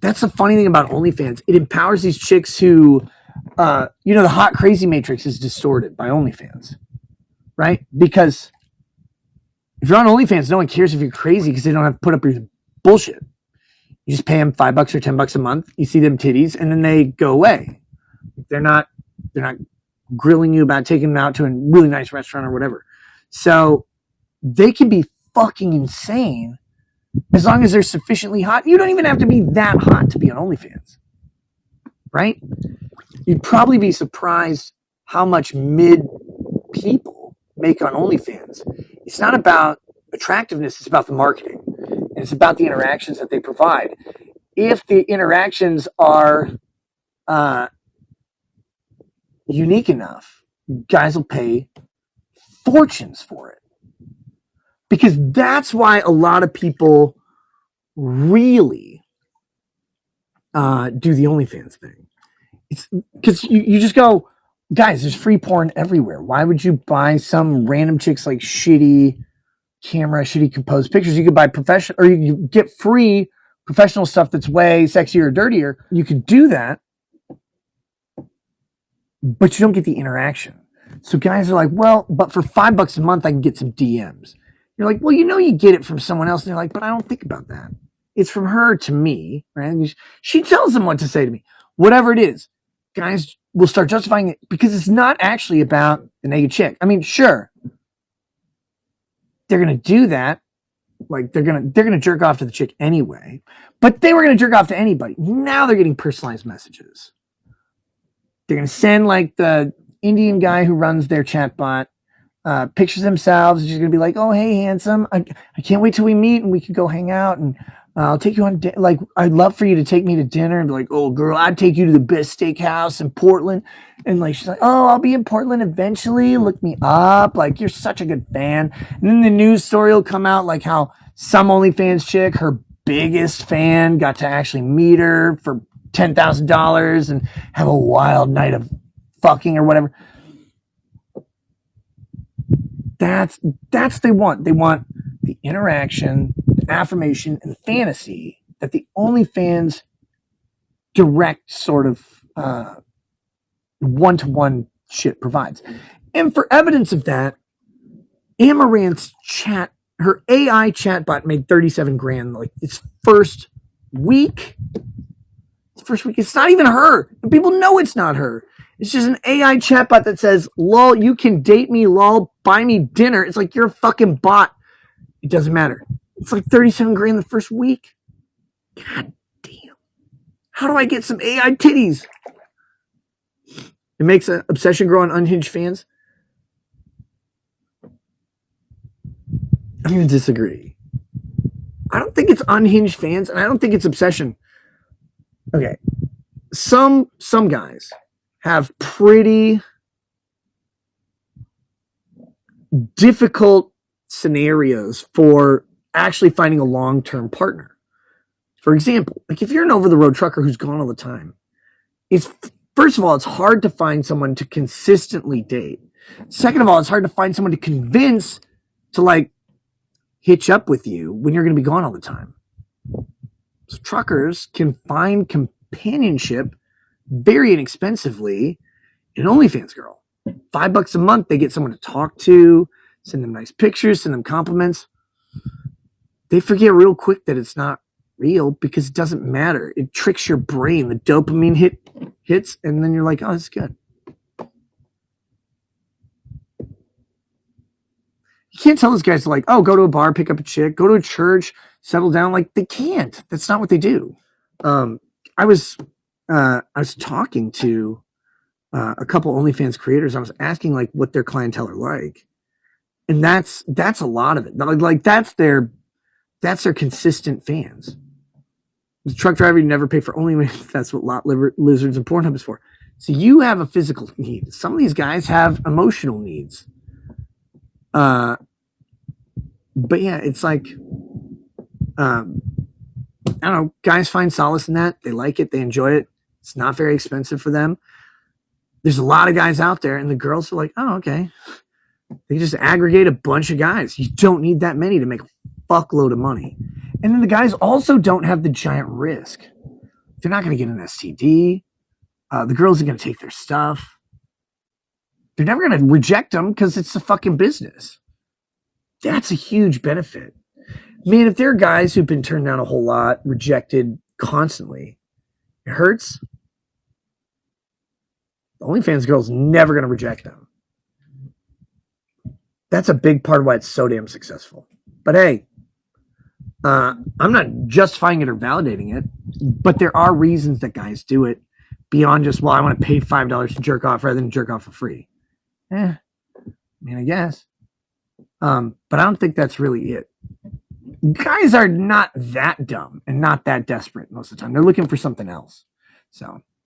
that's the funny thing about OnlyFans. It empowers these chicks who, the hot crazy matrix is distorted by OnlyFans, right? Because if you're on OnlyFans, no one cares if you're crazy because they don't have to put up your bullshit. You just pay them $5 or $10 a month. You see them titties, and then they go away. They're not grilling you about taking them out to a really nice restaurant or whatever. So they can be fucking insane as long as they're sufficiently hot. You don't even have to be that hot to be on OnlyFans, right? You'd probably be surprised how much mid people make on OnlyFans. It's not about attractiveness, it's about the marketing. And it's about the interactions that they provide. If the interactions are unique enough, guys will pay fortunes for it. Because that's why a lot of people really do the OnlyFans thing. It's because you just go, guys, there's free porn everywhere. Why would you buy some random chick's like shitty camera, shitty composed pictures? You could buy professional, or you could get free professional stuff that's way sexier or dirtier. You could do that, but you don't get the interaction. So guys are like, well, but for $5 a month, I can get some DMs. You're like, well, you get it from someone else. And you're like, but I don't think about that. It's from her to me, right? And she tells them what to say to me. Whatever it is, guys will start justifying it because it's not actually about the naked chick. I mean, sure, they're going to do that. Like they're going to jerk off to the chick anyway, but they were going to jerk off to anybody. Now they're getting personalized messages. They're going to send like the Indian guy who runs their chatbot pictures themselves. She's going to be like, oh, hey, handsome. I can't wait till we meet and we can go hang out. And I'll take you on, like, I'd love for you to take me to dinner. And be like, oh, girl, I'd take you to the best steakhouse in Portland. And like, she's like, oh, I'll be in Portland eventually. Look me up. Like, you're such a good fan. And then the news story will come out like how some OnlyFans chick, her biggest fan, got to actually meet her for $10,000 and have a wild night of fucking or whatever. That's they want. They want the interaction, the affirmation, and the fantasy that the OnlyFans direct sort of one-to-one shit provides. And for evidence of that, Amaranth's her AI chatbot made 37 grand like its first week. It's not even her. And people know it's not her. It's just an AI chatbot that says, lol, you can date me, lol, buy me dinner. It's like, you're a fucking bot. It doesn't matter. It's like 37 grand the first week. God damn. How do I get some AI titties? It makes an obsession grow on unhinged fans. I'm going to disagree. I don't think it's unhinged fans, and I don't think it's obsession. Okay. Some guys have pretty difficult scenarios for actually finding a long-term partner. For example, like if you're an over-the-road trucker who's gone all the time, first of all, it's hard to find someone to consistently date. Second of all, it's hard to find someone to convince to like hitch up with you when you're going to be gone all the time. So truckers can find companionship very inexpensively in OnlyFans girl. $5 a month, they get someone to talk to, send them nice pictures, send them compliments. They forget real quick that it's not real because it doesn't matter. It tricks your brain. The dopamine hits, and then you're like, oh, this is good. You can't tell those guys to like, oh, go to a bar, pick up a chick, go to a church, settle down. Like, they can't. That's not what they do. I was talking to a couple OnlyFans creators. I was asking like what their clientele are like, and that's a lot of it. Like that's their consistent fans. The truck driver, you never pay for OnlyFans. That's what lot lizards and Pornhub is for. So you have a physical need. Some of these guys have emotional needs. But yeah, it's like, I don't know, guys find solace in that. They like it. They enjoy it. It's not very expensive for them. There's a lot of guys out there, and the girls are like, oh, okay. They just aggregate a bunch of guys. You don't need that many to make a fuckload of money. And then the guys also don't have the giant risk. They're not going to get an STD. The girls are going to take their stuff. They're never going to reject them because it's a fucking business. That's a huge benefit. Man, if there are guys who've been turned down a whole lot, rejected constantly, it hurts. The OnlyFans girl's never going to reject them. That's a big part of why it's so damn successful. But hey, I'm not justifying it or validating it, but there are reasons that guys do it beyond just, well, I want to pay $5 to jerk off rather than jerk off for free. I mean, I guess. But I don't think that's really it. Guys are not that dumb and not that desperate most of the time. They're looking for something else. So